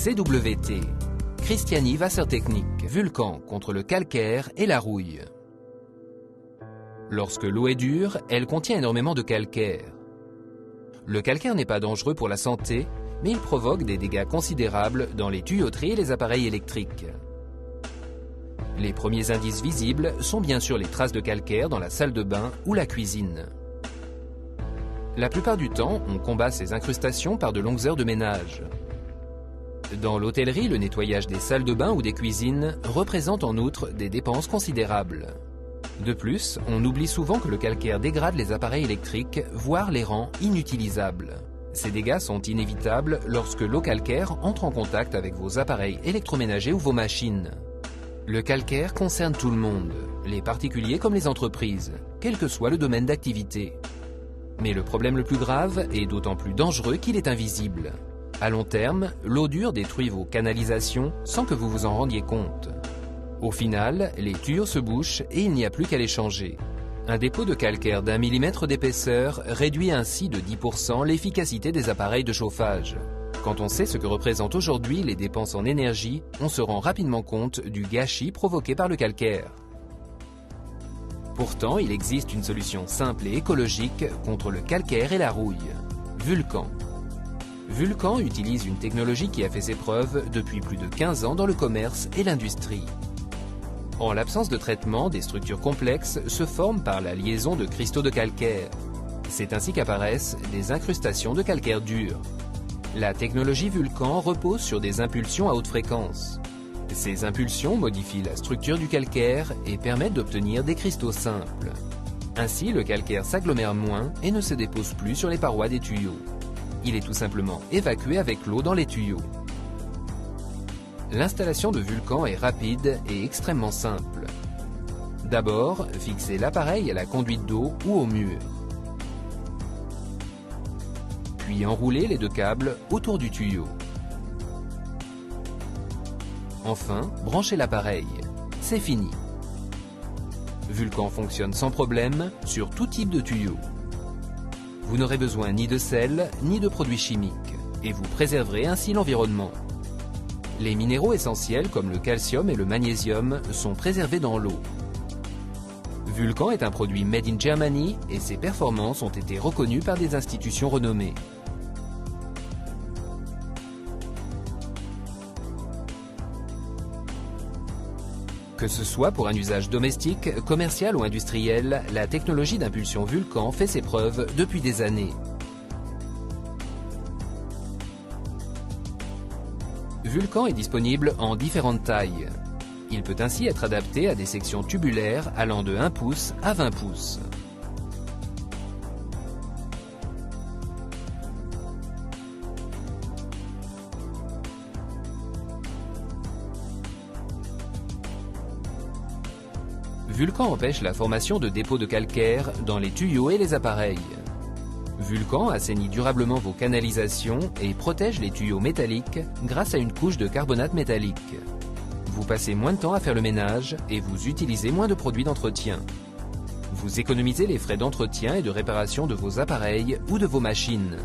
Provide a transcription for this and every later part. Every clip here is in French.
CWT, Christiani Wassertechnik, Vulcan contre le calcaire et la rouille. Lorsque l'eau est dure, elle contient énormément de calcaire. Le calcaire n'est pas dangereux pour la santé, mais il provoque des dégâts considérables dans les tuyauteries et les appareils électriques. Les premiers indices visibles sont bien sûr les traces de calcaire dans la salle de bain ou la cuisine. La plupart du temps, on combat ces incrustations par de longues heures de ménage. Dans l'hôtellerie, le nettoyage des salles de bain ou des cuisines représente en outre des dépenses considérables. De plus, on oublie souvent que le calcaire dégrade les appareils électriques, voire les rend inutilisables. Ces dégâts sont inévitables lorsque l'eau calcaire entre en contact avec vos appareils électroménagers ou vos machines. Le calcaire concerne tout le monde, les particuliers comme les entreprises, quel que soit le domaine d'activité. Mais le problème le plus grave est d'autant plus dangereux qu'il est invisible. À long terme, l'eau dure détruit vos canalisations sans que vous vous en rendiez compte. Au final, les tuyaux se bouchent et il n'y a plus qu'à les changer. Un dépôt de calcaire d'1 millimètre d'épaisseur réduit ainsi de 10% l'efficacité des appareils de chauffage. Quand on sait ce que représentent aujourd'hui les dépenses en énergie, on se rend rapidement compte du gâchis provoqué par le calcaire. Pourtant, il existe une solution simple et écologique contre le calcaire et la rouille. Vulcan. Vulcan utilise une technologie qui a fait ses preuves depuis plus de 15 ans dans le commerce et l'industrie. En l'absence de traitement, des structures complexes se forment par la liaison de cristaux de calcaire. C'est ainsi qu'apparaissent des incrustations de calcaire dur. La technologie Vulcan repose sur des impulsions à haute fréquence. Ces impulsions modifient la structure du calcaire et permettent d'obtenir des cristaux simples. Ainsi, le calcaire s'agglomère moins et ne se dépose plus sur les parois des tuyaux. Il est tout simplement évacué avec l'eau dans les tuyaux. L'installation de Vulcan est rapide et extrêmement simple. D'abord, fixez l'appareil à la conduite d'eau ou au mur. Puis enroulez les deux câbles autour du tuyau. Enfin, branchez l'appareil. C'est fini. Vulcan fonctionne sans problème sur tout type de tuyau. Vous n'aurez besoin ni de sel, ni de produits chimiques, et vous préserverez ainsi l'environnement. Les minéraux essentiels comme le calcium et le magnésium sont préservés dans l'eau. Vulcan est un produit made in Germany et ses performances ont été reconnues par des institutions renommées. Que ce soit pour un usage domestique, commercial ou industriel, la technologie d'impulsion Vulcan fait ses preuves depuis des années. Vulcan est disponible en différentes tailles. Il peut ainsi être adapté à des sections tubulaires allant de 1 pouce à 20 pouces. Vulcan empêche la formation de dépôts de calcaire dans les tuyaux et les appareils. Vulcan assainit durablement vos canalisations et protège les tuyaux métalliques grâce à une couche de carbonate métallique. Vous passez moins de temps à faire le ménage et vous utilisez moins de produits d'entretien. Vous économisez les frais d'entretien et de réparation de vos appareils ou de vos machines.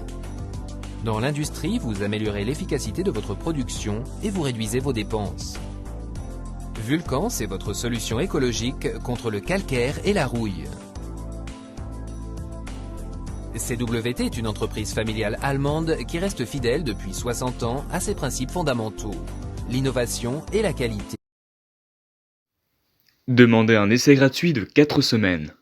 Dans l'industrie, vous améliorez l'efficacité de votre production et vous réduisez vos dépenses. Vulcan, c'est votre solution écologique contre le calcaire et la rouille. CWT est une entreprise familiale allemande qui reste fidèle depuis 60 ans à ses principes fondamentaux, l'innovation et la qualité. Demandez un essai gratuit de 4 semaines.